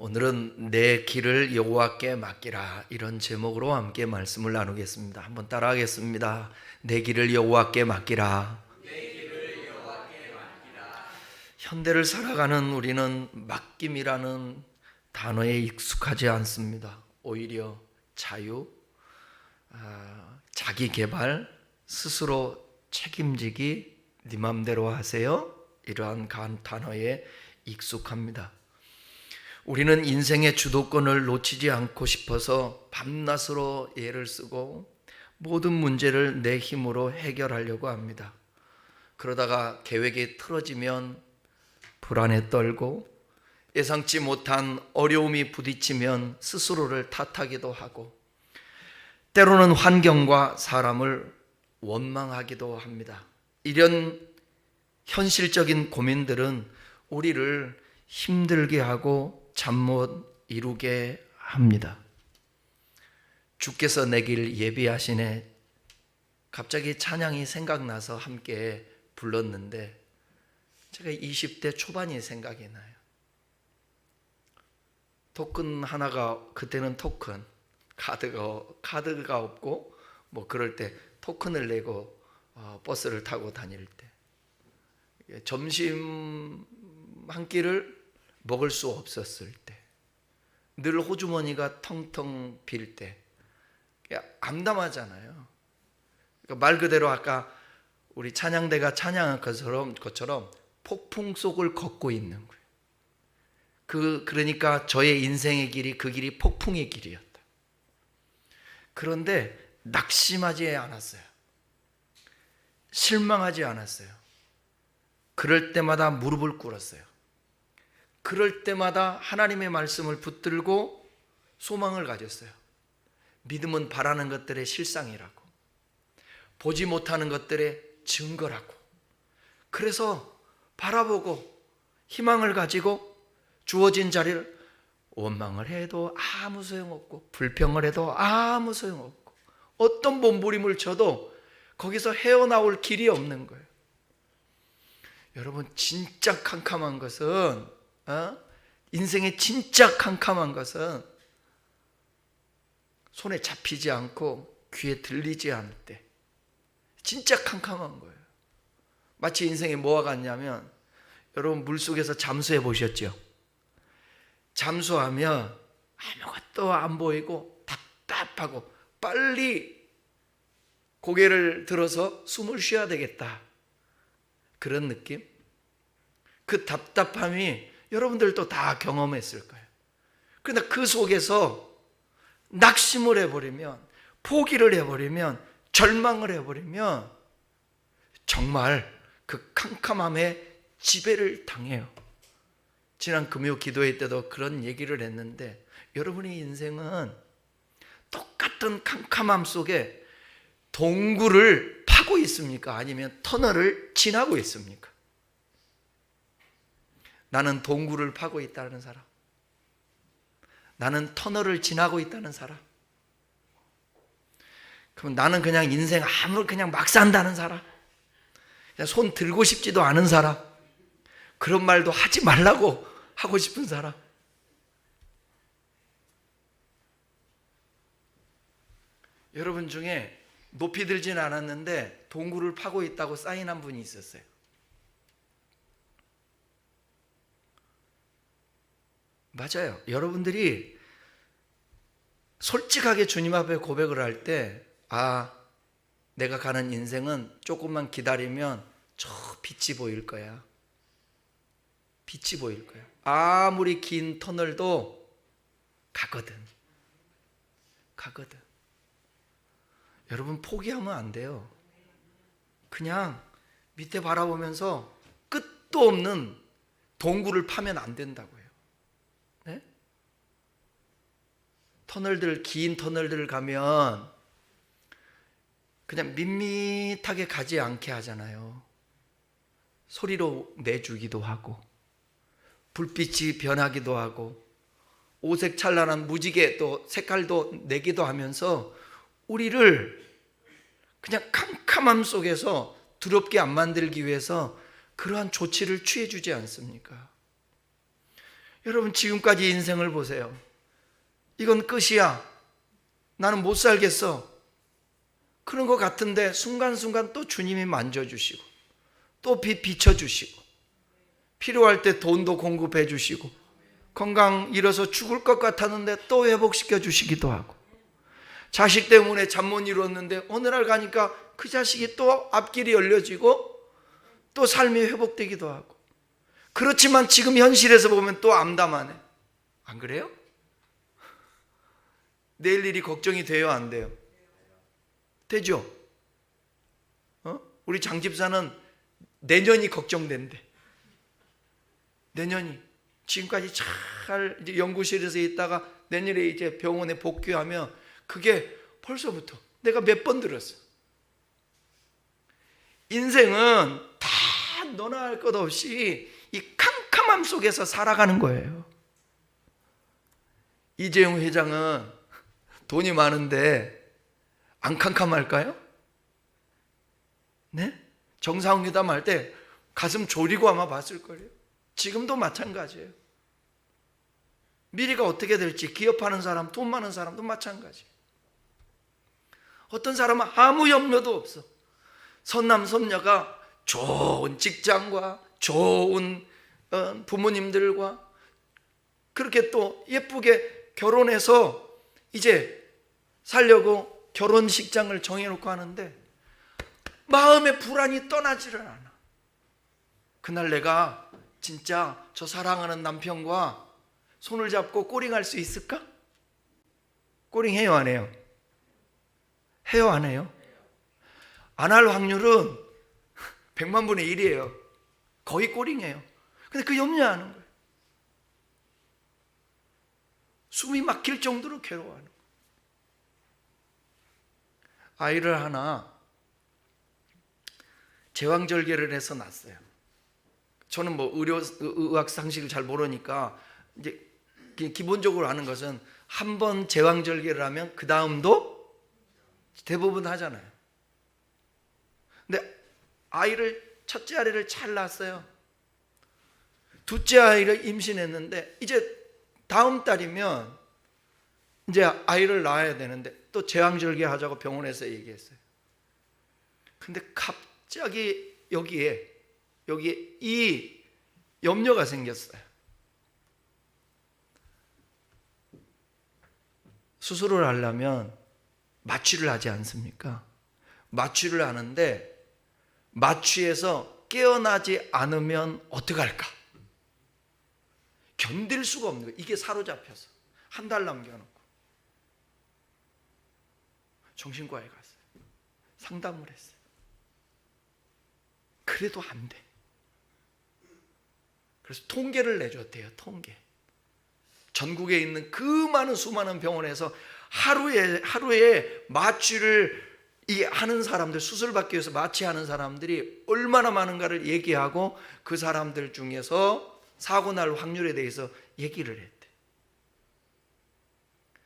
오늘은 내 길을 여호와께 맡기라, 이런 제목으로 함께 말씀을 나누겠습니다. 한번 따라하겠습니다. 내 길을 여호와께 맡기라. 현대를 살아가는 우리는 맡김이라는 단어에 익숙하지 않습니다. 오히려 자유, 자기 개발, 스스로 책임지기, 네 맘대로 하세요, 이러한 단어에 익숙합니다. 우리는 인생의 주도권을 놓치지 않고 싶어서 밤낮으로 애를 쓰고 모든 문제를 내 힘으로 해결하려고 합니다. 그러다가 계획이 틀어지면 불안에 떨고, 예상치 못한 어려움이 부딪히면 스스로를 탓하기도 하고, 때로는 환경과 사람을 원망하기도 합니다. 이런 현실적인 고민들은 우리를 힘들게 하고 잠 못 이루게 합니다. 주께서 내길 예비하시네, 갑자기 찬양이 생각나서 함께 불렀는데 제가 20대 초반이 생각이 나요. 토큰 하나가, 그때는 토큰 카드가 없고 뭐 그럴 때 토큰을 내고 버스를 타고 다닐 때, 점심 한 끼를 먹을 수 없었을 때, 늘 호주머니가 텅텅 빌 때, 암담하잖아요. 그러니까 말 그대로 아까 우리 찬양대가 찬양한 것처럼 폭풍 속을 걷고 있는 거예요. 그러니까 저의 인생의 길이 그 길이 폭풍의 길이었다. 그런데 낙심하지 않았어요. 실망하지 않았어요. 그럴 때마다 무릎을 꿇었어요. 그럴 때마다 하나님의 말씀을 붙들고 소망을 가졌어요. 믿음은 바라는 것들의 실상이라고, 보지 못하는 것들의 증거라고. 그래서 바라보고 희망을 가지고 주어진 자리를, 원망을 해도 아무 소용없고 불평을 해도 아무 소용없고 어떤 몸부림을 쳐도 거기서 헤어나올 길이 없는 거예요. 여러분, 진짜 캄캄한 것은, 인생의 진짜 캄캄한 것은 손에 잡히지 않고 귀에 들리지 않을 때 진짜 캄캄한 거예요. 마치 인생이 뭐와 같냐면, 여러분 물속에서 잠수해 보셨죠? 잠수하면 아무것도 안 보이고 답답하고 빨리 고개를 들어서 숨을 쉬어야 되겠다, 그런 느낌? 그 답답함이 여러분들도 다 경험했을 거예요. 그런데 그 속에서 낙심을 해버리면, 포기를 해버리면, 절망을 해버리면 정말 그 캄캄함에 지배를 당해요. 지난 금요 기도회 때도 그런 얘기를 했는데, 여러분의 인생은 똑같은 캄캄함 속에 동굴을 파고 있습니까? 아니면 터널을 지나고 있습니까? 나는 동굴을 파고 있다는 사람, 나는 터널을 지나고 있다는 사람, 그럼 나는 그냥 인생 그냥 막 산다는 사람, 그냥 손 들고 싶지도 않은 사람, 그런 말도 하지 말라고 하고 싶은 사람. 여러분 중에 높이 들진 않았는데 동굴을 파고 있다고 사인한 분이 있었어요. 맞아요. 여러분들이 솔직하게 주님 앞에 고백을 할 때, 내가 가는 인생은 조금만 기다리면 저 빛이 보일 거야. 빛이 보일 거야. 아무리 긴 터널도 가거든. 여러분, 포기하면 안 돼요. 그냥 밑에 바라보면서 끝도 없는 동굴을 파면 안 된다고요. 네? 긴 터널들 가면 그냥 밋밋하게 가지 않게 하잖아요. 소리로 내주기도 하고, 불빛이 변하기도 하고, 오색찬란한 무지개 또 색깔도 내기도 하면서 우리를 그냥 캄캄함 속에서 두렵게 안 만들기 위해서 그러한 조치를 취해 주지 않습니까? 여러분 지금까지 인생을 보세요. 이건 끝이야. 나는 못 살겠어. 그런 것 같은데 순간순간 또 주님이 만져주시고 또 빛 비춰주시고 필요할 때 돈도 공급해 주시고 건강 잃어서 죽을 것 같았는데 또 회복시켜 주시기도 하고 자식 때문에 잠 못 이뤘는데 어느 날 가니까 그 자식이 또 앞길이 열려지고 또 삶이 회복되기도 하고 그렇지만 지금 현실에서 보면 또 암담하네. 안 그래요? 내일 일이 걱정이 돼요, 안 돼요? 되죠? 우리 장 집사는 내년이 걱정된대. 내년이 지금까지 잘 이제 연구실에서 있다가 내년에 이제 병원에 복귀하면 그게 벌써부터 내가 몇 번 들었어. 인생은 다 너나 할 것 없이 이 캄캄함 속에서 살아가는 거예요. 이재용 회장은 돈이 많은데 안 캄캄할까요? 네? 정상회담 할 때 가슴 졸이고 아마 봤을 거예요. 지금도 마찬가지예요. 미래가 어떻게 될지 기업하는 사람, 돈 많은 사람도 마찬가지예요. 어떤 사람은 아무 염려도 없어. 선남 선녀가 좋은 직장과 좋은 부모님들과 그렇게 또 예쁘게 결혼해서 이제 살려고 결혼식장을 정해놓고 하는데 마음의 불안이 떠나지를 않아. 그날 내가 진짜 저 사랑하는 남편과 손을 잡고 꼬링할 수 있을까? 꼬링 해요, 안 해요? 해요, 안 해요? 안 할 확률은 100만 분의 1이에요. 거의 꼬링해요. 근데 그 염려하는 거예요. 숨이 막힐 정도로 괴로워하는 거예요. 아이를 하나 제왕절개를 해서 낳았어요. 저는 뭐 의학 상식을 잘 모르니까 이제 기본적으로 아는 것은 한 번 제왕절개를 하면 그 다음도 대부분 하잖아요. 근데 첫째 아이를 잘 낳았어요. 둘째 아이를 임신했는데 이제 다음 달이면 이제 아이를 낳아야 되는데 또 제왕절개 하자고 병원에서 얘기했어요. 근데 갑자기 여기에 이 염려가 생겼어요. 수술을 하려면 마취를 하지 않습니까? 마취를 하는데 마취에서 깨어나지 않으면 어떡할까? 견딜 수가 없는 거예요. 이게 사로잡혀서 한 달 남겨놓고 정신과에 갔어요. 상담을 했어요. 그래도 안 돼. 그래서 통계를 내줬대요. 통계. 전국에 있는 그 많은 수많은 병원에서 하루에 마취를 하는 사람들, 수술받기 위해서 마취하는 사람들이 얼마나 많은가를 얘기하고 그 사람들 중에서 사고 날 확률에 대해서 얘기를 했대.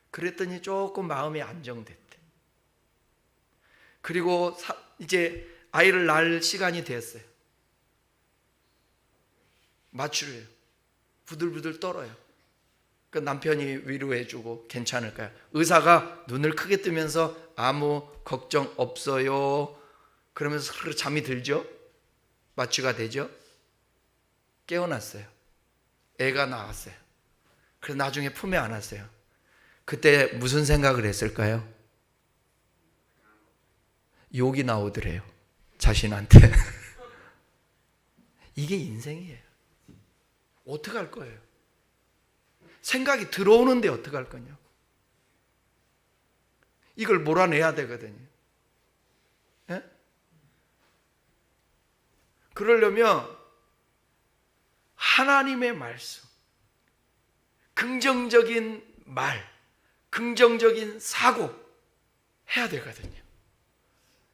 그랬더니 조금 마음이 안정됐대. 그리고 이제 아이를 낳을 시간이 됐어요. 마취를 해요. 부들부들 떨어요. 그 남편이 위로해주고 괜찮을까요? 의사가 눈을 크게 뜨면서 아무 걱정 없어요. 그러면서 서로 잠이 들죠? 마취가 되죠? 깨어났어요. 애가 나왔어요. 그래서 나중에 품에 안았어요. 그때 무슨 생각을 했을까요? 욕이 나오더래요. 자신한테. 이게 인생이에요. 어떡할 거예요? 생각이 들어오는데 어떡할 거냐고. 이걸 몰아내야 되거든요. 예? 그러려면 하나님의 말씀, 긍정적인 말, 긍정적인 사고 해야 되거든요.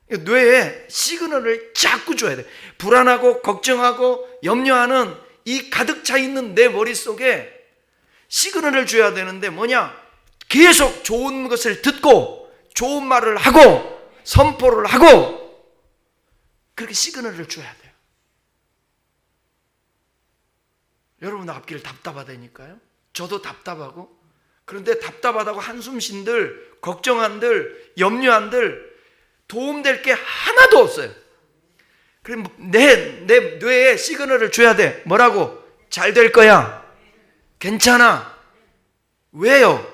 뇌에 시그널을 자꾸 줘야 돼. 불안하고 걱정하고 염려하는 이 가득 차 있는 내 머릿속에 시그널을 줘야 되는데 뭐냐? 계속 좋은 것을 듣고 좋은 말을 하고 선포를 하고 그렇게 시그널을 줘야 돼요. 여러분 앞길 답답하다니까요. 저도 답답하고. 그런데 답답하다고 한숨 쉰들, 걱정한들, 염려한들 도움될 게 하나도 없어요. 그럼 내 뇌에 시그널을 줘야 돼. 뭐라고? 잘 될 거야. 괜찮아. 왜요?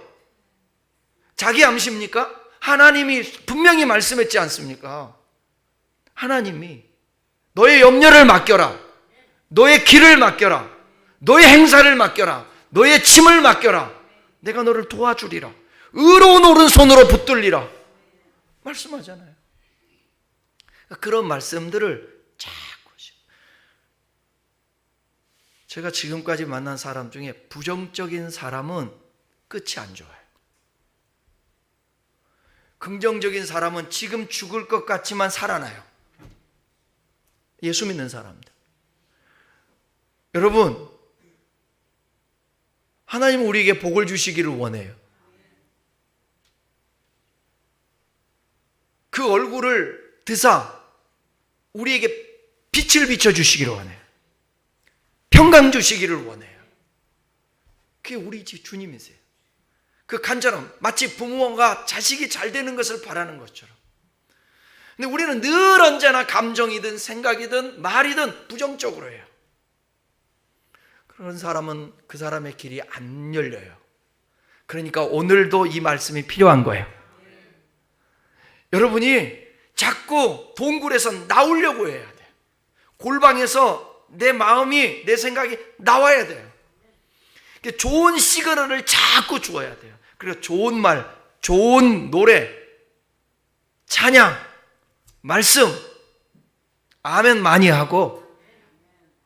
자기 암시입니까? 하나님이 분명히 말씀했지 않습니까? 하나님이 너의 염려를 맡겨라. 너의 길을 맡겨라. 너의 행사를 맡겨라. 너의 짐을 맡겨라. 내가 너를 도와주리라. 의로운 오른손으로 붙들리라. 말씀하잖아요. 그런 말씀들을 자꾸, 제가 지금까지 만난 사람 중에 부정적인 사람은 끝이 안 좋아요. 긍정적인 사람은 지금 죽을 것 같지만 살아나요. 예수 믿는 사람들. 여러분, 하나님은 우리에게 복을 주시기를 원해요. 그 얼굴을 드사 우리에게 빛을 비춰주시기를 원해요. 평강 주시기를 원해요. 그게 우리 주님이세요. 그 간절함, 마치 부모가 자식이 잘 되는 것을 바라는 것처럼. 근데 우리는 늘 언제나 감정이든 생각이든 말이든 부정적으로 해요. 그런 사람은 그 사람의 길이 안 열려요. 그러니까 오늘도 이 말씀이 필요한 거예요. 여러분이 자꾸 동굴에서 나오려고 해야 돼요. 골방에서 내 마음이, 내 생각이 나와야 돼요. 좋은 시그널을 자꾸 주어야 돼요. 그리고 좋은 말, 좋은 노래, 찬양, 말씀, 아멘 많이 하고,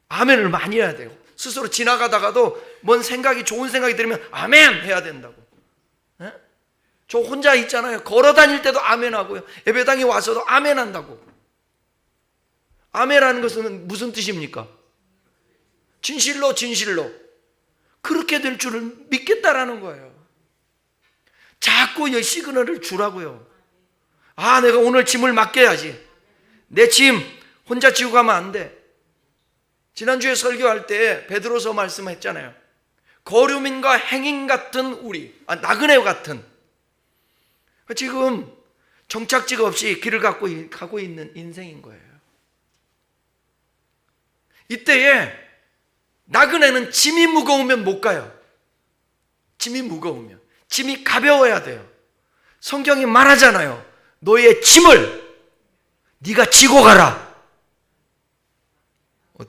아멘을 많이 해야 돼요. 스스로 지나가다가도 뭔 생각이, 좋은 생각이 들으면 아멘 해야 된다고. 네? 저 혼자 있잖아요. 걸어 다닐 때도 아멘 하고요. 예배당에 와서도 아멘 한다고. 아멘하는 것은 무슨 뜻입니까? 진실로, 진실로. 그렇게 될 줄을 믿겠다라는 거예요. 자꾸 이 시그널을 주라고요. 아, 내가 오늘 짐을 맡겨야지. 내 짐 혼자 지고 가면 안 돼. 지난주에 설교할 때 베드로서 말씀했잖아요. 거류민과 행인 같은 우리, 나그네 같은, 지금 정착지가 없이 길을 가고 있는 인생인 거예요. 이때에 나그네는 짐이 무거우면 못 가요. 짐이 무거우면. 짐이 가벼워야 돼요. 성경이 말하잖아요. 너의 짐을 네가 지고 가라.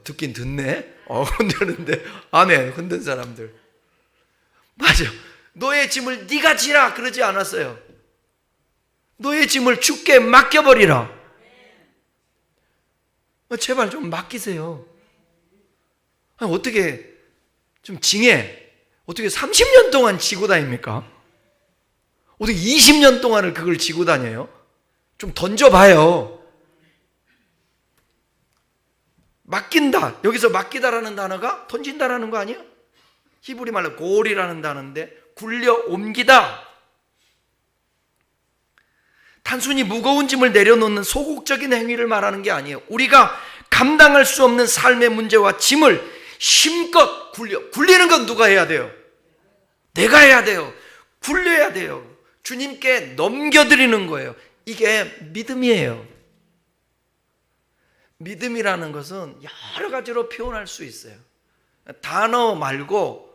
듣긴 듣네. 흔드는데 아멘. 흔든 사람들. 맞아. 너의 짐을 네가 지라 그러지 않았어요. 너의 짐을 주께 맡겨버리라. 제발 좀 맡기세요. 어떻게 좀 징해. 어떻게 30년 동안 지고 다닙니까? 어떻게 20년 동안을 그걸 지고 다녀요? 좀 던져봐요. 맡긴다. 여기서 맡기다라는 단어가 던진다라는 거 아니에요? 히브리 말로 골이라는 단어인데 굴려 옮기다. 단순히 무거운 짐을 내려놓는 소극적인 행위를 말하는 게 아니에요. 우리가 감당할 수 없는 삶의 문제와 짐을 힘껏 굴리는 건 누가 해야 돼요? 내가 해야 돼요. 굴려야 돼요. 주님께 넘겨드리는 거예요. 이게 믿음이에요. 믿음이라는 것은 여러 가지로 표현할 수 있어요. 단어 말고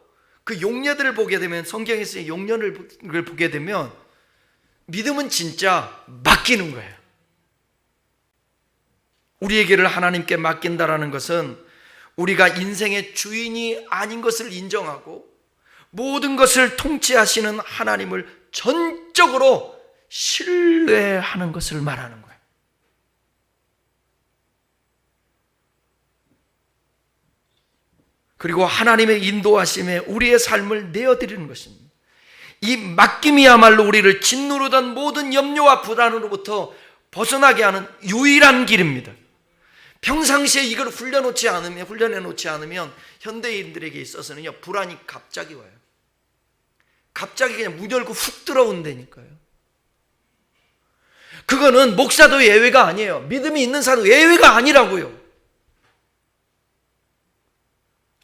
그 용례들을 보게 되면, 성경에서의 용례를 보게 되면 믿음은 진짜 맡기는 거예요. 우리의 길을 하나님께 맡긴다라는 것은 우리가 인생의 주인이 아닌 것을 인정하고 모든 것을 통치하시는 하나님을 전적으로 신뢰하는 것을 말하는 거예요. 그리고 하나님의 인도하심에 우리의 삶을 내어드리는 것입니다. 이 맡김이야말로 우리를 짓누르던 모든 염려와 불안으로부터 벗어나게 하는 유일한 길입니다. 평상시에 이걸 훈련해 놓지 않으면 현대인들에게 있어서는요, 불안이 갑자기 와요. 갑자기 그냥 문 열고 훅 들어온다니까요. 그거는 목사도 예외가 아니에요. 믿음이 있는 사람도 예외가 아니라고요.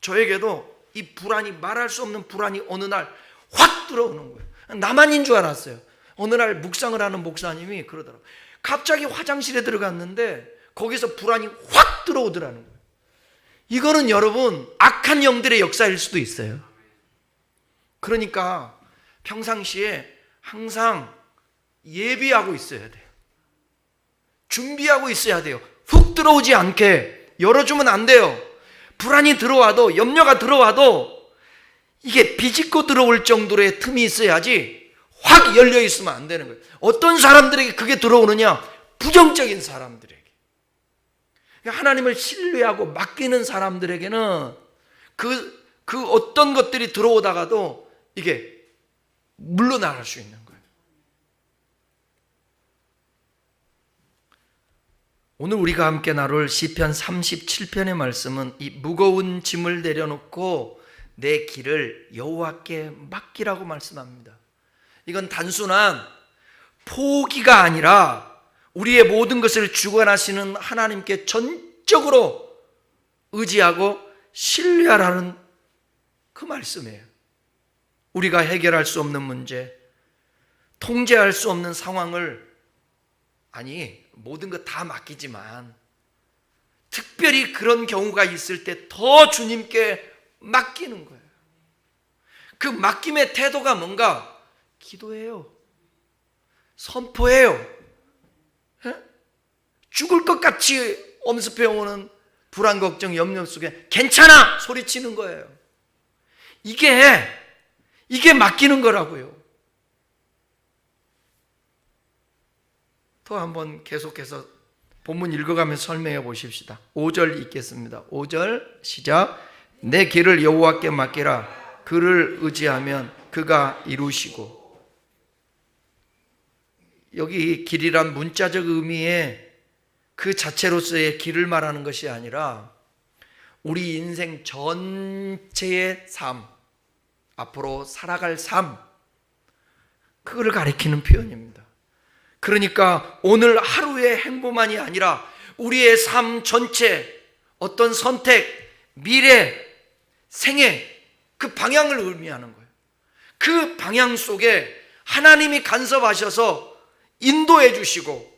저에게도 이 불안이, 말할 수 없는 불안이 어느 날 확 들어오는 거예요. 나만인 줄 알았어요. 어느 날 묵상을 하는 목사님이 그러더라고요. 갑자기 화장실에 들어갔는데 거기서 불안이 확 들어오더라는 거예요. 이거는 여러분 악한 영들의 역사일 수도 있어요. 그러니까 평상시에 항상 예비하고 있어야 돼요. 준비하고 있어야 돼요. 훅 들어오지 않게 열어주면 안 돼요. 불안이 들어와도, 염려가 들어와도 이게 비집고 들어올 정도의 틈이 있어야지 확 열려 있으면 안 되는 거예요. 어떤 사람들에게 그게 들어오느냐? 부정적인 사람들에게. 하나님을 신뢰하고 맡기는 사람들에게는 그 어떤 것들이 들어오다가도 이게 물러나갈 수 있는 거예요. 오늘 우리가 함께 나눌 시편 37편의 말씀은 이 무거운 짐을 내려놓고 내 길을 여호와께 맡기라고 말씀합니다. 이건 단순한 포기가 아니라 우리의 모든 것을 주관하시는 하나님께 전적으로 의지하고 신뢰하라는 그 말씀이에요. 우리가 해결할 수 없는 문제, 통제할 수 없는 상황을, 아니 모든 것 다 맡기지만 특별히 그런 경우가 있을 때 더 주님께 맡기는 거예요. 그 맡김의 태도가 뭔가? 기도해요. 선포해요. 죽을 것 같이 엄습해오는 불안, 걱정, 염려 속에 괜찮아! 소리치는 거예요. 이게 맡기는 거라고요. 또 한번 계속해서 본문 읽어가면서 설명해 보십시다. 5절 읽겠습니다. 5절 시작. 내 길을 여호와께 맡기라. 그를 의지하면 그가 이루시고. 여기 길이란 문자적 의미의 그 자체로서의 길을 말하는 것이 아니라 우리 인생 전체의 삶, 앞으로 살아갈 삶, 그거를 가리키는 표현입니다. 그러니까 오늘 하루의 행보만이 아니라 우리의 삶 전체, 어떤 선택, 미래, 생애, 그 방향을 의미하는 거예요. 그 방향 속에 하나님이 간섭하셔서 인도해 주시고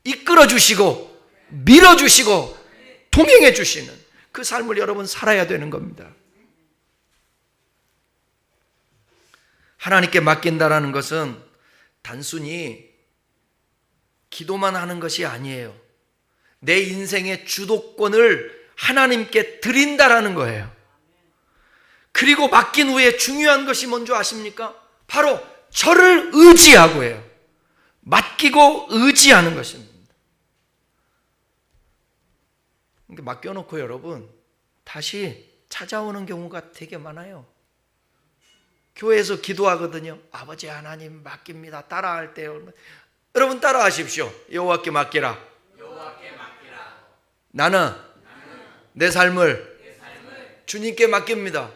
이끌어 주시고 밀어 주시고 동행해 주시는 그 삶을 여러분 살아야 되는 겁니다. 하나님께 맡긴다라는 것은 단순히 기도만 하는 것이 아니에요. 내 인생의 주도권을 하나님께 드린다라는 거예요. 그리고 맡긴 후에 중요한 것이 뭔지 아십니까? 바로 저를 의지하고 해요. 맡기고 의지하는 것입니다. 맡겨놓고 여러분 다시 찾아오는 경우가 되게 많아요. 교회에서 기도하거든요. 아버지 하나님 맡깁니다. 따라할 때요. 여러분 따라하십시오. 여호와께 맡기라. 나는 내 삶을 주님께 맡깁니다.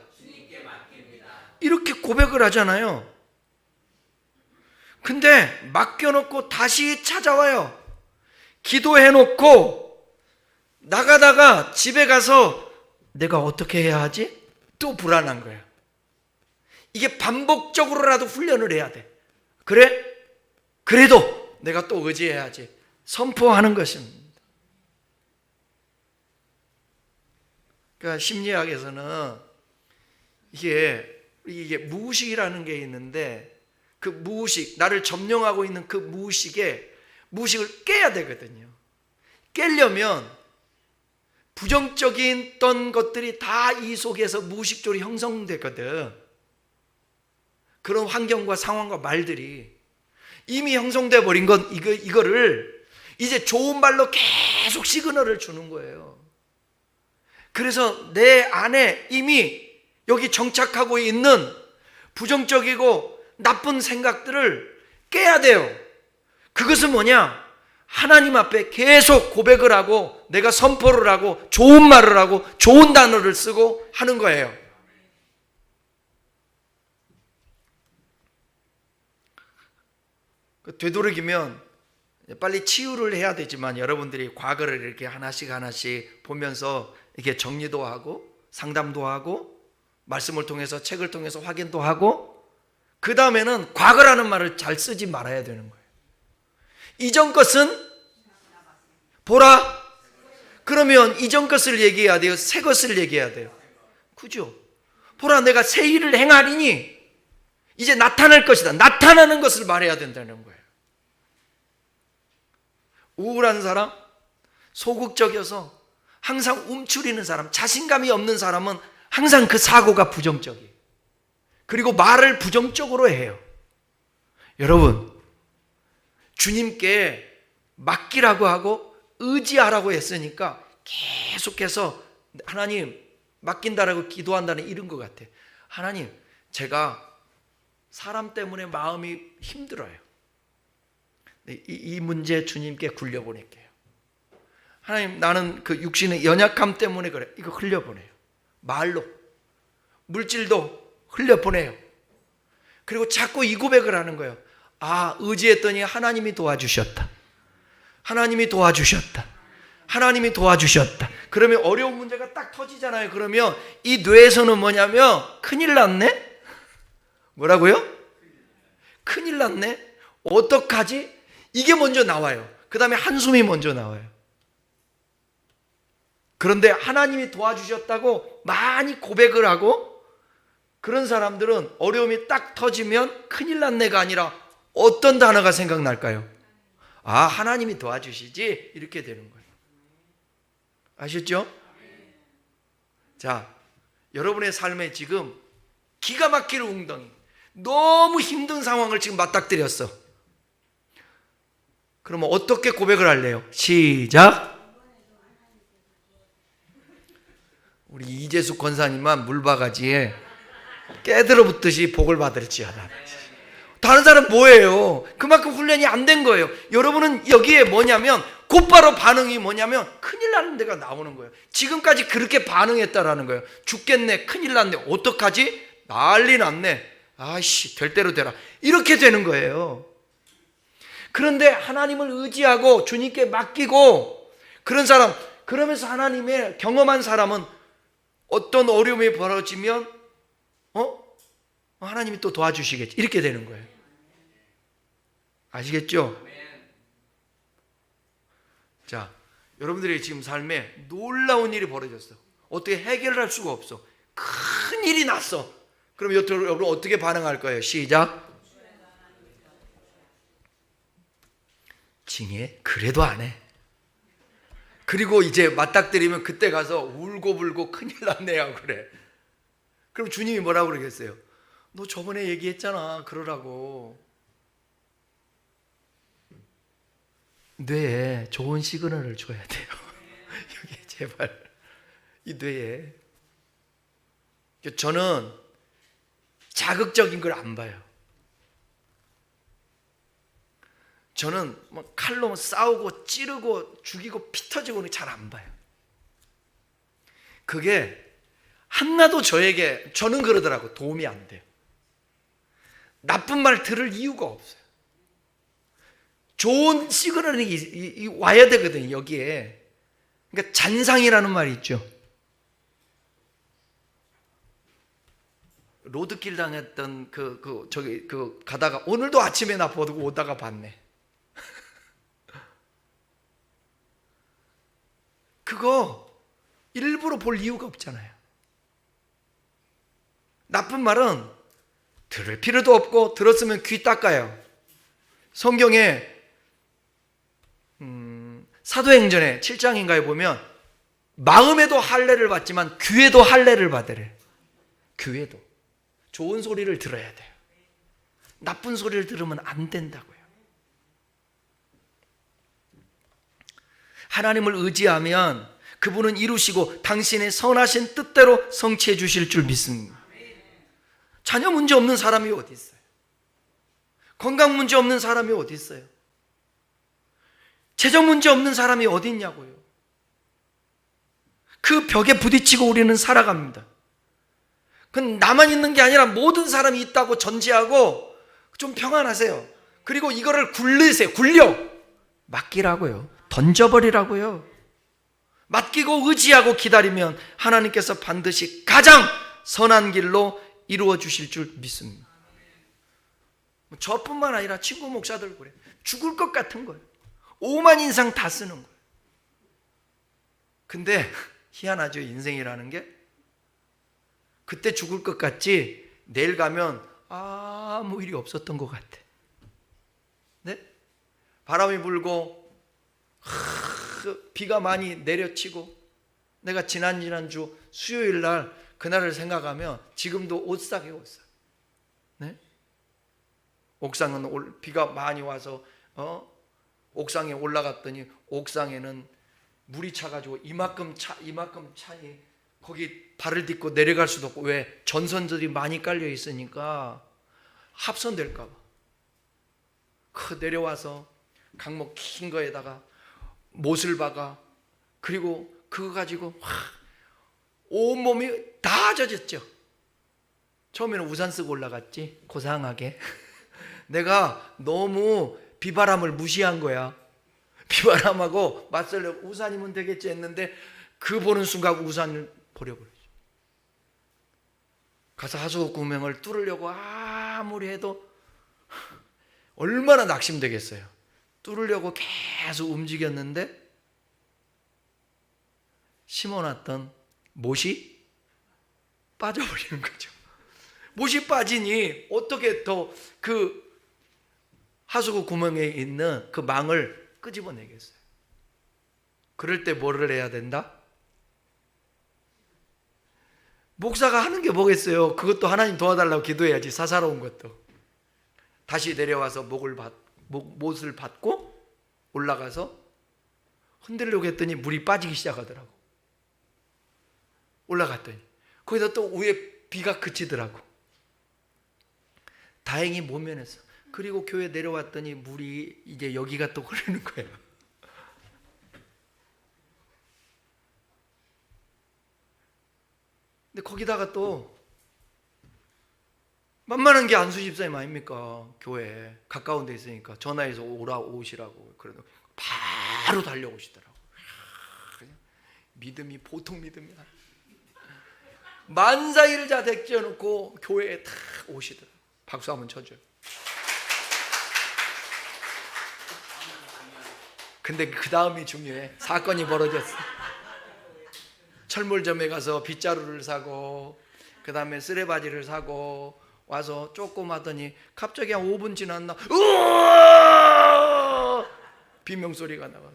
이렇게 고백을 하잖아요. 근데 맡겨놓고 다시 찾아와요. 기도해놓고 나가다가 집에 가서 내가 어떻게 해야 하지? 또 불안한 거예요. 이게 반복적으로라도 훈련을 해야 돼. 그래? 그래도 내가 또 의지해야지. 선포하는 것입니다. 그러니까 심리학에서는 이게 무의식이라는 게 있는데 그 무의식, 나를 점령하고 있는 그 무의식을 깨야 되거든요. 깨려면 부정적인 어떤 것들이 다 이 속에서 무의식적으로 형성되거든. 그런 환경과 상황과 말들이 이미 형성되어 버린 건 이거를 이제 좋은 말로 계속 시그널을 주는 거예요. 그래서 내 안에 이미 여기 정착하고 있는 부정적이고 나쁜 생각들을 깨야 돼요. 그것은 뭐냐? 하나님 앞에 계속 고백을 하고 내가 선포를 하고 좋은 말을 하고 좋은 단어를 쓰고 하는 거예요. 되도록이면 빨리 치유를 해야 되지만 여러분들이 과거를 이렇게 하나씩 보면서 이렇게 정리도 하고 상담도 하고 말씀을 통해서, 책을 통해서 확인도 하고, 그 다음에는 과거라는 말을 잘 쓰지 말아야 되는 거예요. 이전 것은 보라. 그러면 이전 것을 얘기해야 돼요? 새 것을 얘기해야 돼요? 그죠? 보라, 내가 새 일을 행하리니 이제 나타날 것이다. 나타나는 것을 말해야 된다는 거예요. 우울한 사람, 소극적이어서 항상 움츠리는 사람, 자신감이 없는 사람은 항상 그 사고가 부정적이에요. 그리고 말을 부정적으로 해요. 여러분, 주님께 맡기라고 하고 의지하라고 했으니까 계속해서 하나님 맡긴다라고 기도한다는 이런 것 같아요. 하나님, 제가 사람 때문에 마음이 힘들어요. 이 문제 주님께 굴려보낼게요. 하나님, 나는 그 육신의 연약함 때문에 그래. 이거 흘려보내요. 말로, 물질도 흘려보내요. 그리고 자꾸 이 고백을 하는 거예요. 아, 의지했더니 하나님이 도와주셨다. 하나님이 도와주셨다. 하나님이 도와주셨다. 그러면 어려운 문제가 딱 터지잖아요. 그러면 이 뇌에서는 뭐냐면 큰일 났네? 뭐라고요? 큰일 났네? 어떡하지? 이게 먼저 나와요. 그 다음에 한숨이 먼저 나와요. 그런데 하나님이 도와주셨다고 많이 고백을 하고, 그런 사람들은 어려움이 딱 터지면 큰일 났네가 아니라 어떤 단어가 생각날까요? 아, 하나님이 도와주시지? 이렇게 되는 거예요. 아셨죠? 자, 여러분의 삶에 지금 기가 막힐 웅덩이, 너무 힘든 상황을 지금 맞닥뜨렸어. 그러면 어떻게 고백을 할래요? 시작. 우리 이재숙 권사님만 물바가지에 깨들어붙듯이 복을 받을지어다. 다른 사람 뭐예요? 그만큼 훈련이 안 된 거예요. 여러분은 여기에 뭐냐면 곧바로 반응이 뭐냐면 큰일 나는 데가 나오는 거예요. 지금까지 그렇게 반응했다라는 거예요. 죽겠네, 큰일 났네, 어떡하지? 난리 났네, 아이씨 될 대로 되라, 이렇게 되는 거예요. 그런데 하나님을 의지하고 주님께 맡기고 그런 사람, 그러면서 하나님의 경험한 사람은 어떤 어려움이 벌어지면 하나님이 또 도와주시겠지, 이렇게 되는 거예요. 아시겠죠? 자, 여러분들의 지금 삶에 놀라운 일이 벌어졌어. 어떻게 해결할 수가 없어. 큰 일이 났어. 그럼 여러분 어떻게 반응할 거예요? 시작. 징해? 그래도 안 해. 그리고 이제 맞닥뜨리면 그때 가서 울고불고 큰일 났네요 그래. 그럼 주님이 뭐라고 그러겠어요? 너 저번에 얘기했잖아 그러라고. 뇌에 좋은 시그널을 줘야 돼요. 여기 제발 이 뇌에. 저는 자극적인 걸 안 봐요. 저는 칼로 싸우고 찌르고 죽이고 피 터지고는 잘 안 봐요. 그게 하나도 저는 그러더라고 도움이 안 돼요. 나쁜 말 들을 이유가 없어요. 좋은 시그널이 와야 되거든요 여기에. 그러니까 잔상이라는 말이 있죠. 로드킬 당했던 저기 가다가 오늘도 아침에 나 보고 오다가 봤네. 그거 일부러 볼 이유가 없잖아요. 나쁜 말은 들을 필요도 없고 들었으면 귀 닦아요. 성경에 사도행전에 7장인가에 보면 마음에도 할례를 받지만 귀에도 할례를 받으래. 귀에도 좋은 소리를 들어야 돼요. 나쁜 소리를 들으면 안 된다고요. 하나님을 의지하면 그분은 이루시고 당신의 선하신 뜻대로 성취해 주실 줄 믿습니다. 자녀 문제 없는 사람이 어디 있어요? 건강 문제 없는 사람이 어디 있어요? 재정 문제 없는 사람이 어디 있냐고요. 그 벽에 부딪히고 우리는 살아갑니다. 그건 나만 있는 게 아니라 모든 사람이 있다고 전제하고 좀 평안하세요. 그리고 이거를 굴려 맡기라고요. 던져버리라고요. 맡기고 의지하고 기다리면 하나님께서 반드시 가장 선한 길로 이루어 주실 줄 믿습니다. 저뿐만 아니라 친구 목사들 그래. 죽을 것 같은 거예요. 5만 인상 다 쓰는 거예요. 근데 희한하죠, 인생이라는 게. 그때 죽을 것 같지 내일 가면 아무 일이 없었던 것 같아. 네? 바람이 불고 비가 많이 내려치고, 내가 지난주 수요일 날 그날을 생각하면 지금도 옷 싸게 옷 사. 네? 옥상은 비가 많이 와서 옥상에 올라갔더니 옥상에는 물이 차가지고 이만큼 차니 거기 발을 딛고 내려갈 수도 없고, 왜? 전선들이 많이 깔려 있으니까 합선될까 봐. 내려와서 강목 긴 거에다가 못을 박아, 그리고 그거 가지고 온몸이 다 젖었죠. 처음에는 우산 쓰고 올라갔지, 고상하게. 내가 너무 비바람을 무시한 거야. 비바람하고 맞설려 우산이면 되겠지 했는데 그 보는 순간 우산을 버려버렸죠. 가서 하수구명을 뚫으려고 아무리 해도 얼마나 낙심되겠어요. 뚫으려고 계속 움직였는데 심어놨던 못이 빠져버리는 거죠. 못이 빠지니 어떻게 더 그 하수구 구멍에 있는 그 망을 끄집어내겠어요. 그럴 때 뭐를 해야 된다? 목사가 하는 게 뭐겠어요? 그것도 하나님 도와달라고 기도해야지. 사사로운 것도. 다시 내려와서 못을 받고 올라가서 흔들려고 했더니 물이 빠지기 시작하더라고. 올라갔더니 거기다 또 위에 비가 그치더라고. 다행히 못 면했어. 그리고 교회 내려왔더니 물이 이제 여기가 또 흐르는 거예요. 근데 거기다가 또 만만한 게 안수 집사님 아닙니까? 교회 가까운 데 있으니까 전화해서 오시라고. 그래도 바로 달려오시더라고. 그냥 믿음이 보통 믿음이 아니야. 만사일자 대껴놓고 교회에 다 오시더라고. 박수 한번 쳐줘요. 근데 그 다음이 중요해. 사건이 벌어졌어. 철물점에 가서 빗자루를 사고, 그 다음에 쓰레바지를 사고 와서 조금 하더니 갑자기 한 5분 지났나, 으아! 비명소리가 나와.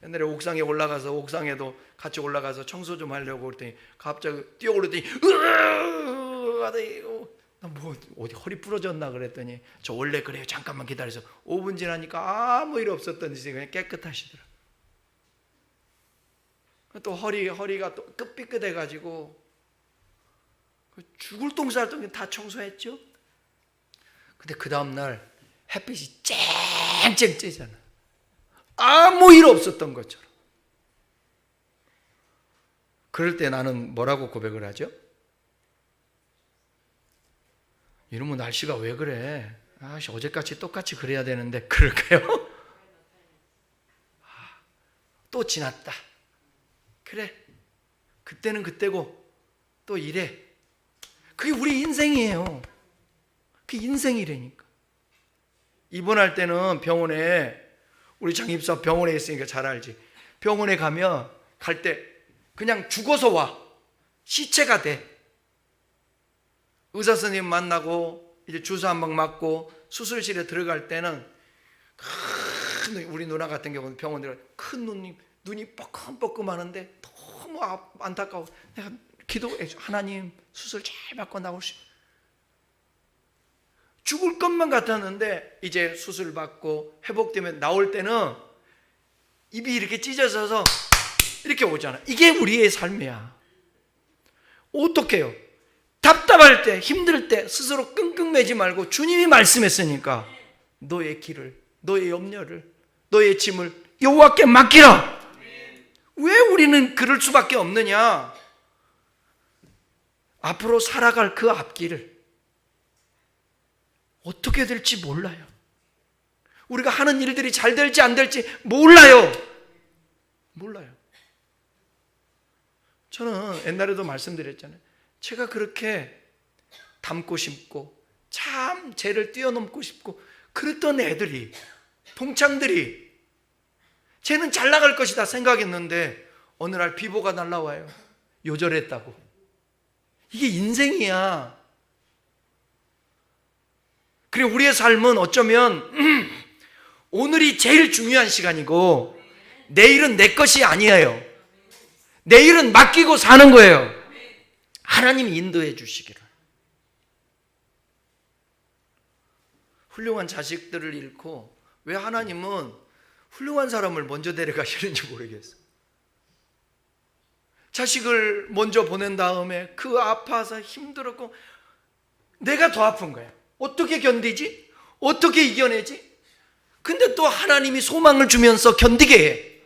옛날에 옥상에 올라가서, 옥상에도 같이 올라가서 청소 좀 하려고 그랬더니 갑자기 뛰어오르더니 으아! 뭐 어디 허리 부러졌나 그랬더니 저 원래 그래요, 잠깐만 기다려서 5분 지나니까 아무 일 없었던 듯이 그냥 깨끗하시더라. 또 허리가 또 끝삐끗해 가지고 죽을 똥살똥 다 청소했죠. 근데 그 다음날 햇빛이 쨍쨍 쬐잖아. 아무 일 없었던 것처럼. 그럴 때 나는 뭐라고 고백을 하죠? 이놈의 날씨가 왜 그래? 어제같이 똑같이 그래야 되는데 그럴까요? 또 지났다. 그래, 그때는 그때고 또 이래. 그게 우리 인생이에요. 그 인생이라니까. 입원할 때는 병원에, 우리 장입사 병원에 있으니까 잘 알지. 병원에 갈 때 그냥 죽어서 와. 시체가 돼. 의사 선생님 만나고 이제 주사 한 방 맞고 수술실에 들어갈 때는 우리 누나 같은 경우는 병원 들어가 큰 눈이 뻐끔뻐끔하는데 너무 안타까워. 내가 기도해, 하나님 수술 잘 받고 나올 수. 죽을 것만 같았는데 이제 수술 받고 회복되면 나올 때는 입이 이렇게 찢어져서 이렇게 오잖아. 이게 우리의 삶이야. 어떡해요? 답답할 때, 힘들 때 스스로 끙끙매지 말고 주님이 말씀했으니까 너의 길을, 너의 염려를, 너의 짐을 여호와께 맡기라. 왜 우리는 그럴 수밖에 없느냐? 앞으로 살아갈 그 앞길을 어떻게 될지 몰라요. 우리가 하는 일들이 잘 될지 안 될지 몰라요. 저는 옛날에도 말씀드렸잖아요. 제가 그렇게 닮고 싶고 참 쟤를 뛰어넘고 싶고 그랬던 애들이, 동창들이 쟤는 잘 나갈 것이다 생각했는데 어느 날 비보가 날라와요. 요절했다고. 이게 인생이야. 그리고 우리의 삶은 어쩌면 오늘이 제일 중요한 시간이고 내일은 내 것이 아니에요. 내일은 맡기고 사는 거예요. 하나님이 인도해 주시기를. 훌륭한 자식들을 잃고 왜 하나님은 훌륭한 사람을 먼저 데려가시는지 모르겠어요. 자식을 먼저 보낸 다음에 그 아파서 힘들었고 내가 더 아픈 거야. 어떻게 견디지? 어떻게 이겨내지? 근데 또 하나님이 소망을 주면서 견디게 해.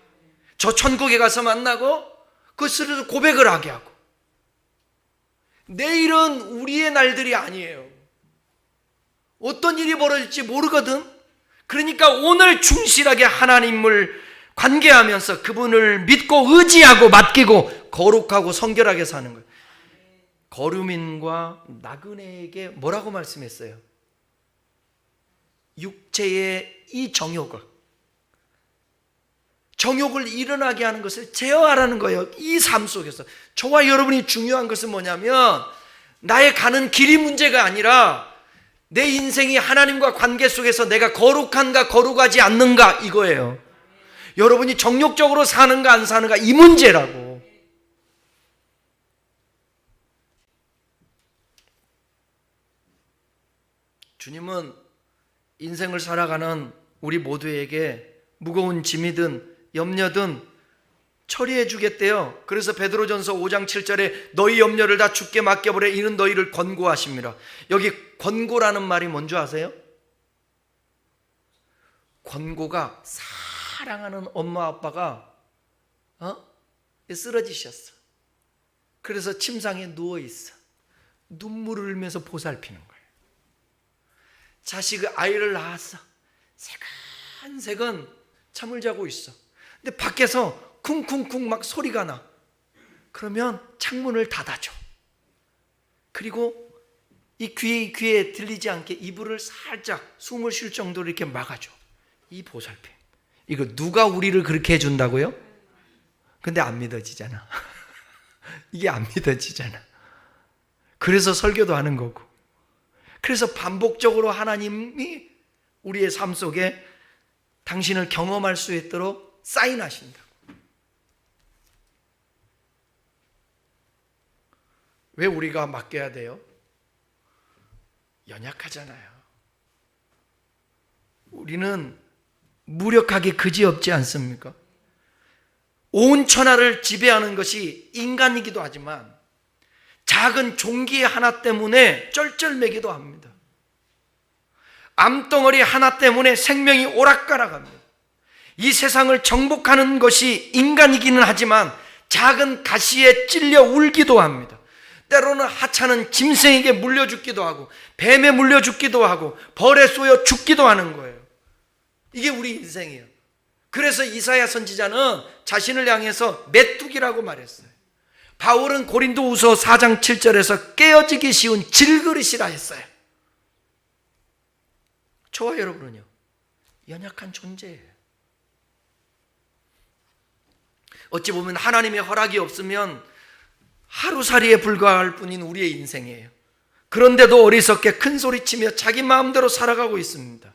저 천국에 가서 만나고 그것을 고백을 하게 하고. 내일은 우리의 날들이 아니에요. 어떤 일이 벌어질지 모르거든. 그러니까 오늘 충실하게 하나님을 관계하면서 그분을 믿고 의지하고 맡기고 거룩하고 성결하게 사는 거예요. 거류민과 나그네에게 뭐라고 말씀했어요? 육체의 이 정욕을 일어나게 하는 것을 제어하라는 거예요. 이 삶 속에서 저와 여러분이 중요한 것은 뭐냐면 나의 가는 길이 문제가 아니라 내 인생이 하나님과 관계 속에서 내가 거룩한가 거룩하지 않는가 이거예요. 여러분이 정욕적으로 사는가 안 사는가 이 문제라고. 주님은 인생을 살아가는 우리 모두에게 무거운 짐이든 염려든 처리해 주겠대요. 그래서 베드로전서 5장 7절에 너희 염려를 다 주께 맡겨버려 이는 너희를 권고하십니다. 여기 권고라는 말이 뭔지 아세요? 권고가 사랑하는 엄마 아빠가 쓰러지셨어. 그래서 침상에 누워있어. 눈물을 흘리면서 보살피는 거예요. 자식의 아이를 낳았어. 새근새근 잠을 자고 있어. 근데 밖에서 쿵쿵쿵 막 소리가 나. 그러면 창문을 닫아줘. 그리고 이 귀에 들리지 않게 이불을 살짝 숨을 쉴 정도로 이렇게 막아줘. 이 보살핌. 이거 누가 우리를 그렇게 해준다고요? 근데 안 믿어지잖아. 이게 안 믿어지잖아. 그래서 설교도 하는 거고. 그래서 반복적으로 하나님이 우리의 삶 속에 당신을 경험할 수 있도록 사인하신다고. 왜 우리가 맡겨야 돼요? 연약하잖아요. 우리는 무력하게 그지없지 않습니까? 온 천하를 지배하는 것이 인간이기도 하지만 작은 종기 하나 때문에 쩔쩔매기도 합니다. 암덩어리 하나 때문에 생명이 오락가락합니다. 이 세상을 정복하는 것이 인간이기는 하지만 작은 가시에 찔려 울기도 합니다. 때로는 하찮은 짐승에게 물려 죽기도 하고 뱀에 물려 죽기도 하고 벌에 쏘여 죽기도 하는 거예요. 이게 우리 인생이에요. 그래서 이사야 선지자는 자신을 향해서 메뚜기라고 말했어요. 바울은 고린도후서 4장 7절에서 깨어지기 쉬운 질그릇이라 했어요. 저와 여러분은요, 연약한 존재예요. 어찌 보면 하나님의 허락이 없으면 하루살이에 불과할 뿐인 우리의 인생이에요. 그런데도 어리석게 큰 소리치며 자기 마음대로 살아가고 있습니다.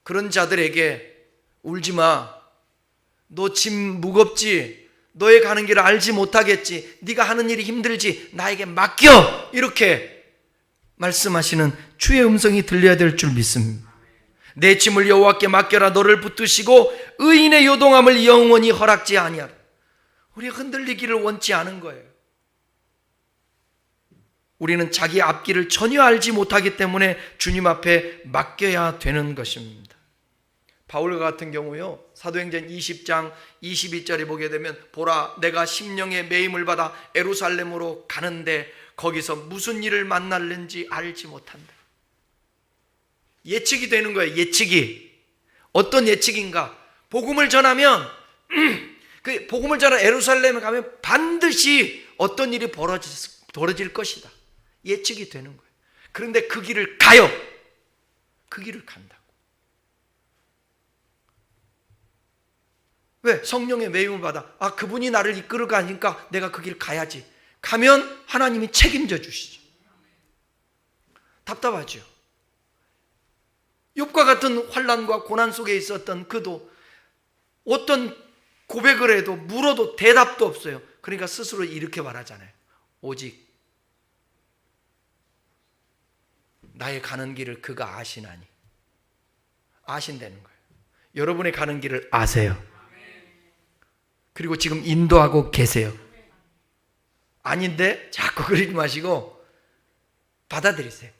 그런 자들에게 울지 마. 너 짐 무겁지? 너의 가는 길을 알지 못하겠지? 네가 하는 일이 힘들지? 나에게 맡겨! 이렇게 말씀하시는 주의 음성이 들려야 될 줄 믿습니다. 내 짐을 여호와께 맡겨라. 너를 붙드시고 의인의 요동함을 영원히 허락지 아니하라. 우리가 흔들리기를 원치 않은 거예요. 우리는 자기 앞길을 전혀 알지 못하기 때문에 주님 앞에 맡겨야 되는 것입니다. 바울 같은 경우요, 사도행전 20장 22절에 보게 되면 보라 내가 심령의 매임을 받아 예루살렘으로 가는데 거기서 무슨 일을 만날는지 알지 못한다. 예측이 되는 거예요. 예측이. 어떤 예측인가? 복음을 전하면 그 복음을 전하는 예루살렘에 가면 반드시 어떤 일이 벌어질 것이다. 예측이 되는 거예요. 그런데 그 길을 가요. 그 길을 간다고. 왜? 성령의 매임을 받아. 아, 그분이 나를 이끌어 가니까 내가 그 길 가야지. 가면 하나님이 책임져 주시죠. 답답하죠. 욥과 같은 환난과 고난 속에 있었던 그도 어떤 고백을 해도 물어도 대답도 없어요. 그러니까 스스로 이렇게 말하잖아요. 오직 나의 가는 길을 그가 아시나니. 아신다는 거예요. 여러분의 가는 길을 아세요. 그리고 지금 인도하고 계세요. 아닌데 자꾸 그러지 마시고 받아들이세요.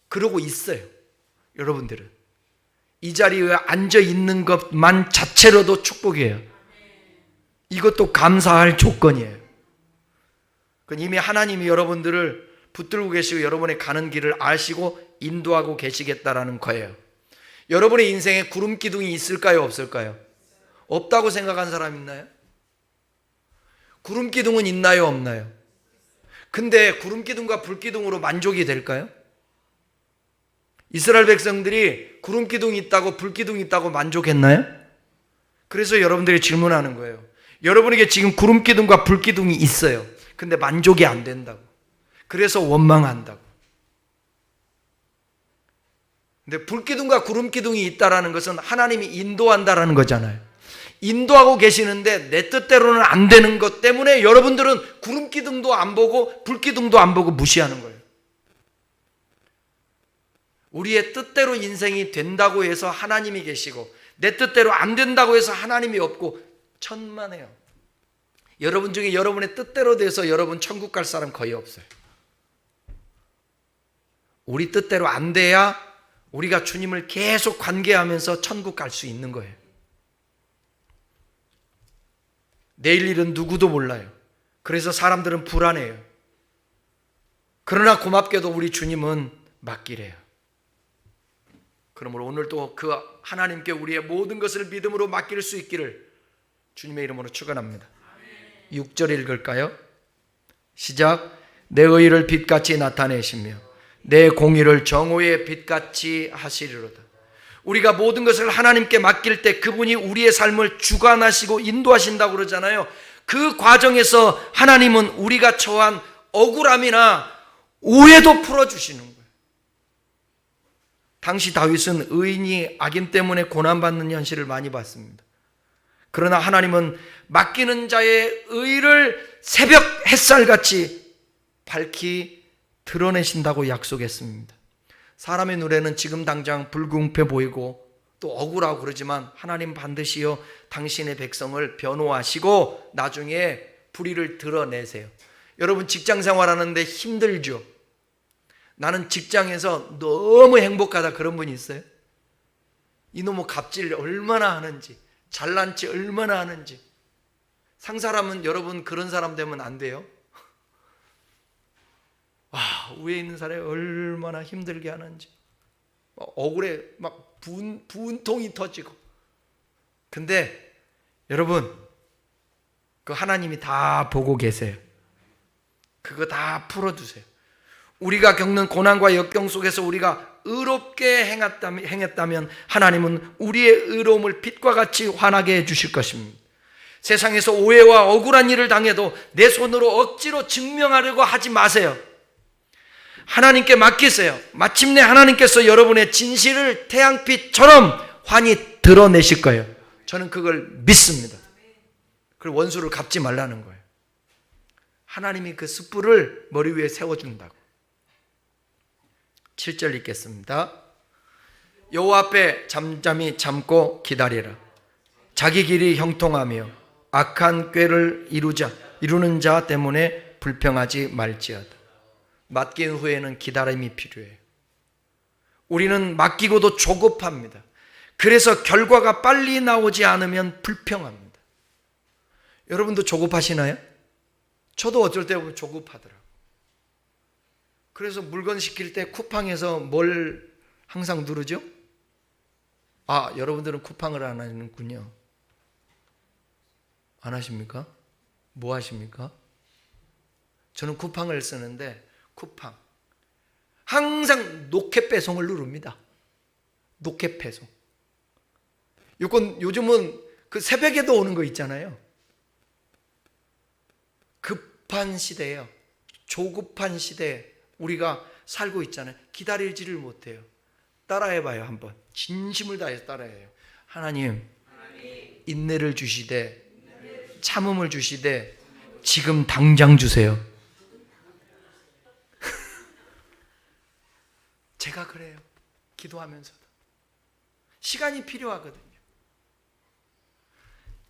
그러고 있어요. 여러분들은 이 자리에 앉아 있는 것만 자체로도 축복이에요. 이것도 감사할 조건이에요. 이미 하나님이 여러분들을 붙들고 계시고 여러분의 가는 길을 아시고 인도하고 계시겠다라는 거예요. 여러분의 인생에 구름 기둥이 있을까요, 없을까요? 없다고 생각한 사람 있나요? 구름 기둥은 있나요, 없나요? 근데 구름 기둥과 불 기둥으로 만족이 될까요? 이스라엘 백성들이 구름 기둥이 있다고 불 기둥이 있다고 만족했나요? 그래서 여러분들이 질문하는 거예요. 여러분에게 지금 구름 기둥과 불 기둥이 있어요. 근데 만족이 안 된다고. 그래서 원망한다고. 근데 불 기둥과 구름 기둥이 있다라는 것은 하나님이 인도한다라는 거잖아요. 인도하고 계시는데 내 뜻대로는 안 되는 것 때문에 여러분들은 구름 기둥도 안 보고 불 기둥도 안 보고 무시하는 거예요. 우리의 뜻대로 인생이 된다고 해서 하나님이 계시고 내 뜻대로 안 된다고 해서 하나님이 없고 천만에요. 여러분 중에 여러분의 뜻대로 돼서 여러분 천국 갈 사람 거의 없어요. 우리 뜻대로 안 돼야 우리가 주님을 계속 관계하면서 천국 갈 수 있는 거예요. 내일 일은 누구도 몰라요. 그래서 사람들은 불안해요. 그러나 고맙게도 우리 주님은 맡기래요. 그러므로 오늘도 그 하나님께 우리의 모든 것을 믿음으로 맡길 수 있기를 주님의 이름으로 축원합니다. 6절 읽을까요? 시작. 내 의를 빛같이 나타내시며 내 공의를 정오의 빛같이 하시리로다. 우리가 모든 것을 하나님께 맡길 때 그분이 우리의 삶을 주관하시고 인도하신다고 그러잖아요. 그 과정에서 하나님은 우리가 처한 억울함이나 오해도 풀어주시는 거예요. 당시 다윗은 의인이 악인 때문에 고난받는 현실을 많이 봤습니다. 그러나 하나님은 맡기는 자의 의를 새벽 햇살같이 밝히 드러내신다고 약속했습니다. 사람의 눈에는 지금 당장 불공평해 보이고 또 억울하고 그러지만 하나님 반드시요 당신의 백성을 변호하시고 나중에 불의를 드러내세요. 여러분 직장 생활하는데 힘들죠? 나는 직장에서 너무 행복하다 그런 분이 있어요? 이놈의 갑질 얼마나 하는지, 잘난 체 얼마나 하는지. 상사라면 여러분 그런 사람 되면 안 돼요. 와, 위에 있는 사람이 얼마나 힘들게 하는지, 억울해, 막 분통이 터지고. 근데 여러분 그 하나님이 다 보고 계세요. 그거 다 풀어주세요. 우리가 겪는 고난과 역경 속에서 우리가 의롭게 행했다면 하나님은 우리의 의로움을 빛과 같이 환하게 해주실 것입니다. 세상에서 오해와 억울한 일을 당해도 내 손으로 억지로 증명하려고 하지 마세요. 하나님께 맡기세요. 마침내 하나님께서 여러분의 진실을 태양빛처럼 환히 드러내실 거예요. 저는 그걸 믿습니다. 그리고 원수를 갚지 말라는 거예요. 하나님이 그 숯불을 머리 위에 세워준다고. 7절 읽겠습니다. 여호와 앞에 잠잠히 참고 기다리라. 자기 길이 형통하며 악한 꾀를 이루는 자 때문에 불평하지 말지어다. 맡긴 후에는 기다림이 필요해요. 우리는 맡기고도 조급합니다. 그래서 결과가 빨리 나오지 않으면 불평합니다. 여러분도 조급하시나요? 저도 어쩔 때 보면 조급하더라고요. 그래서 물건 시킬 때 쿠팡에서 뭘 항상 누르죠? 아, 여러분들은 쿠팡을 안 하는군요. 안 하십니까? 뭐 하십니까? 저는 쿠팡을 쓰는데 쿠팡 항상 노켓 배송을 누릅니다. 노켓 배송. 요즘은 그 새벽에도 오는 거 있잖아요. 급한 시대예요. 조급한 시대에 우리가 살고 있잖아요. 기다리지를 못해요. 따라해봐요. 한번 진심을 다해서 따라해요. 하나님, 인내를 주시되 참음을 주시되 지금 당장 주세요. 제가 그래요. 기도하면서도 시간이 필요하거든요.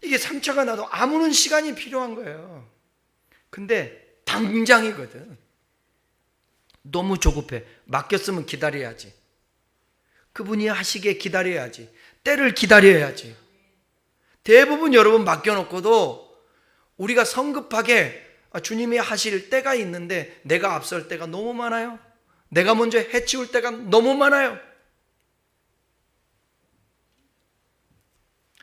이게 상처가 나도 아무는 시간이 필요한 거예요. 근데 당장이거든. 너무 조급해. 맡겼으면 기다려야지. 그분이 하시게 기다려야지. 때를 기다려야지. 대부분 여러분 맡겨놓고도 우리가 성급하게 주님이 하실 때가 있는데 내가 앞설 때가 너무 많아요. 내가 먼저 해치울 때가 너무 많아요.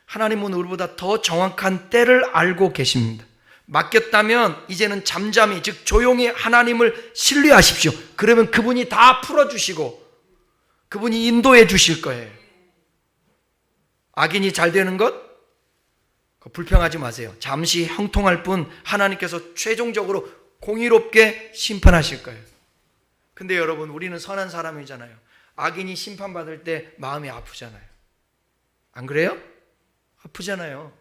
하나님은 우리보다 더 정확한 때를 알고 계십니다. 맡겼다면 이제는 잠잠히, 즉 조용히 하나님을 신뢰하십시오. 그러면 그분이 다 풀어주시고 그분이 인도해 주실 거예요. 악인이 잘 되는 것 불평하지 마세요. 잠시 형통할 뿐 하나님께서 최종적으로 공의롭게 심판하실 거예요. 근데 여러분, 우리는 선한 사람이잖아요. 악인이 심판받을 때 마음이 아프잖아요. 안 그래요? 아프잖아요.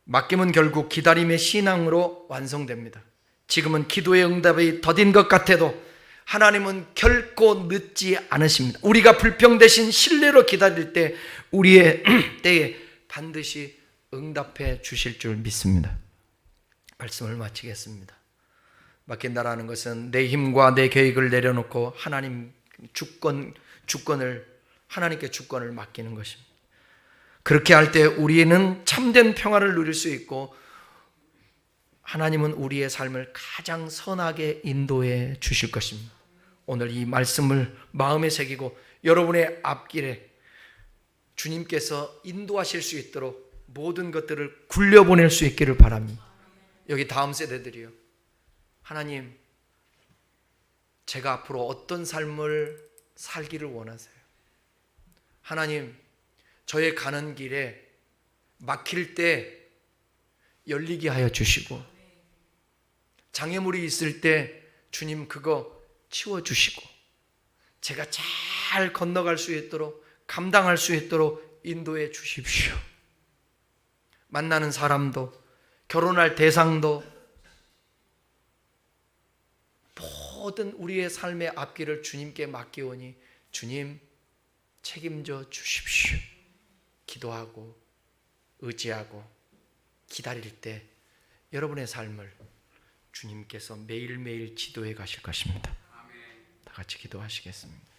맡김은 결국 기다림의 신앙으로 완성됩니다. 지금은 기도의 응답이 더딘 것 같아도 하나님은 결코 늦지 않으십니다. 우리가 불평 대신 신뢰로 기다릴 때 우리의 때에 반드시 응답해 주실 줄 믿습니다. 말씀을 마치겠습니다. 맡긴다라는 것은 내 힘과 내 계획을 내려놓고 하나님 주권을 하나님께 주권을 맡기는 것입니다. 그렇게 할 때 우리는 참된 평화를 누릴 수 있고 하나님은 우리의 삶을 가장 선하게 인도해 주실 것입니다. 오늘 이 말씀을 마음에 새기고 여러분의 앞길에 주님께서 인도하실 수 있도록 모든 것들을 굴려보낼 수 있기를 바랍니다. 여기 다음 세대들이요. 하나님, 제가 앞으로 어떤 삶을 살기를 원하세요? 하나님, 저의 가는 길에 막힐 때 열리게 하여 주시고 장애물이 있을 때 주님 그거 치워주시고 제가 잘 건너갈 수 있도록 감당할 수 있도록 인도해 주십시오. 만나는 사람도 결혼할 대상도 모든 우리의 삶의 앞길을 주님께 맡기오니 주님 책임져 주십시오. 기도하고 의지하고 기다릴 때 여러분의 삶을 주님께서 매일매일 지도해 가실 것입니다. 다 같이 기도하시겠습니다.